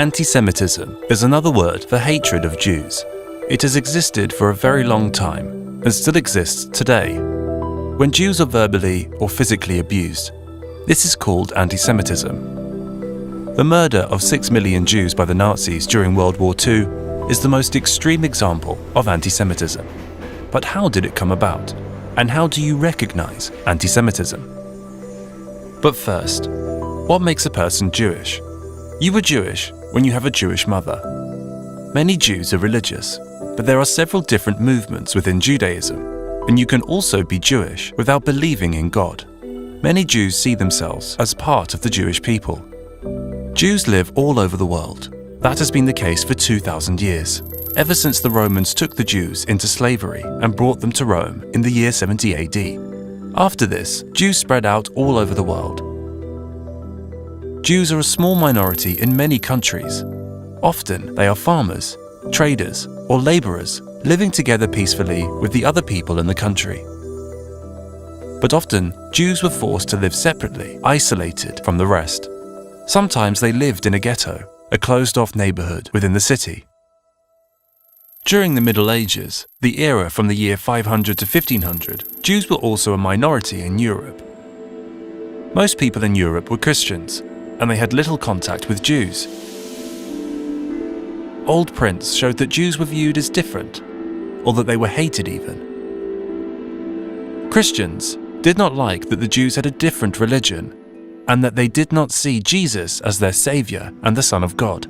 Anti-Semitism is another word for hatred of Jews. It has existed for a very long time and still exists today. When Jews are verbally or physically abused, this is called anti-Semitism. The murder of 6 million Jews by the Nazis during World War II is the most extreme example of anti-Semitism. But how did it come about? And how do you recognize anti-Semitism? But first, what makes a person Jewish? You are Jewish when you have a Jewish mother. Many Jews are religious, but there are several different movements within Judaism, and you can also be Jewish without believing in God. Many Jews see themselves as part of the Jewish people. Jews live all over the world. That has been the case for 2,000 years, ever since the Romans took the Jews into slavery and brought them to Rome in the year 70 AD. After this, Jews spread out all over the world. Jews are a small minority in many countries. Often they are farmers, traders, or laborers living together peacefully with the other people in the country. But often, Jews were forced to live separately, isolated from the rest. Sometimes they lived in a ghetto, a closed-off neighborhood within the city. During the Middle Ages, the era from the year 500 to 1500, Jews were also a minority in Europe. Most people in Europe were Christians, and they had little contact with Jews. Old prints showed that Jews were viewed as different, or that they were hated even. Christians did not like that the Jews had a different religion, and that they did not see Jesus as their Savior and the Son of God.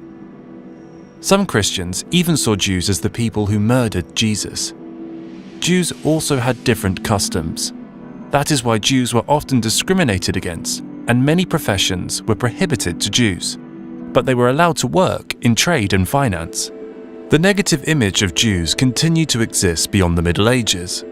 Some Christians even saw Jews as the people who murdered Jesus. Jews also had different customs. That is why Jews were often discriminated against, and many professions were prohibited to Jews. But they were allowed to work in trade and finance. The negative image of Jews continued to exist beyond the Middle Ages.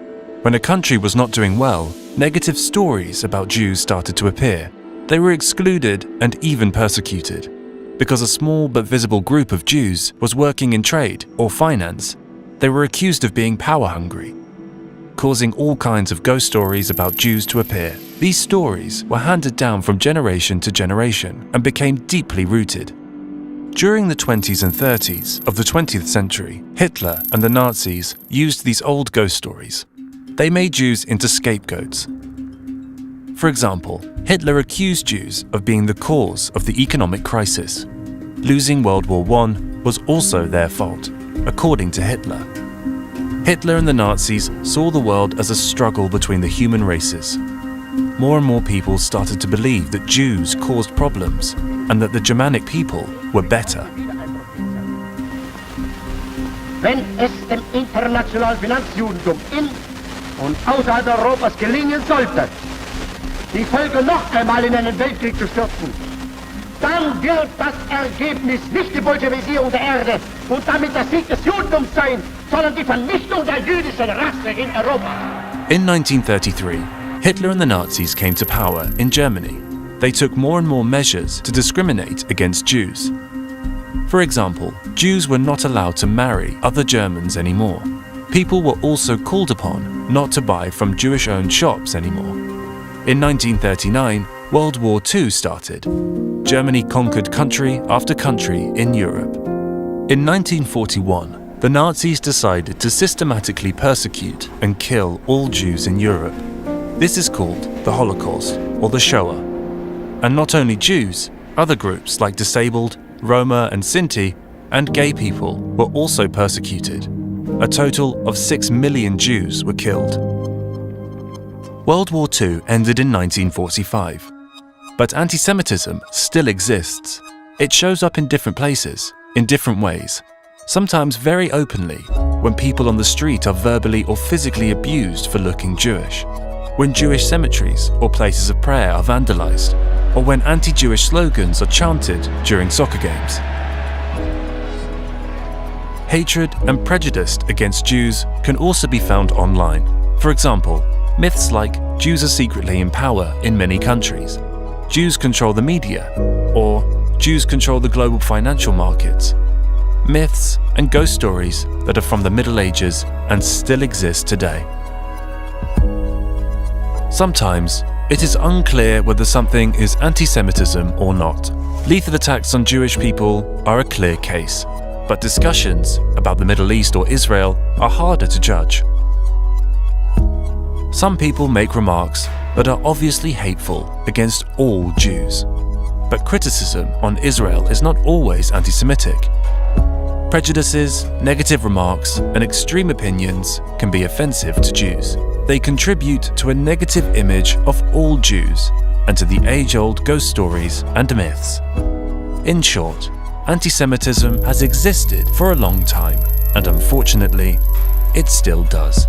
When a country was not doing well, negative stories about Jews started to appear. They were excluded and even persecuted. Because a small but visible group of Jews was working in trade or finance, they were accused of being power-hungry, causing all kinds of ghost stories about Jews to appear. These stories were handed down from generation to generation and became deeply rooted. During the 20s and 30s of the 20th century, Hitler and the Nazis used these old ghost stories. They made Jews into scapegoats. For example, Hitler accused Jews of being the cause of the economic crisis. Losing World War I was also their fault, according to Hitler. Hitler and the Nazis saw the world as a struggle between the human races. More and more people started to believe that Jews caused problems and that the Germanic people were better. Wenn es dem internationalen Finanzjudentum in und außerhalb Europas gelingen sollte, die Völker noch einmal in einen Weltkrieg zu stürzen, dann wird das Ergebnis nicht die Bolschewisierung der Erde und damit der Sieg des Judentums sein, sondern die Vernichtung der jüdischen Rasse in Europa. In 1933, Hitler and the Nazis came to power in Germany. They took more and more measures to discriminate against Jews. For example, Jews were not allowed to marry other Germans anymore. People were also called upon not to buy from Jewish-owned shops anymore. In 1939, World War II started. Germany conquered country after country in Europe. In 1941, the Nazis decided to systematically persecute and kill all Jews in Europe. This is called the Holocaust, or the Shoah. And not only Jews, other groups like disabled, Roma and Sinti, and gay people were also persecuted. A total of 6 million Jews were killed. World War II ended in 1945. But anti-Semitism still exists. It shows up in different places, in different ways, sometimes very openly, when people on the street are verbally or physically abused for looking Jewish, when Jewish cemeteries or places of prayer are vandalized, or when anti-Jewish slogans are chanted during soccer games. Hatred and prejudice against Jews can also be found online. For example, myths like Jews are secretly in power in many countries, Jews control the media, or Jews control the global financial markets. Myths and ghost stories that are from the Middle Ages and still exist today. Sometimes, it is unclear whether something is anti-Semitism or not. Lethal attacks on Jewish people are a clear case, but discussions about the Middle East or Israel are harder to judge. Some people make remarks that are obviously hateful against all Jews, but criticism on Israel is not always anti-Semitic. Prejudices, negative remarks, and extreme opinions can be offensive to Jews. They contribute to a negative image of all Jews and to the age-old ghost stories and myths. In short, anti-Semitism has existed for a long time, and unfortunately, it still does.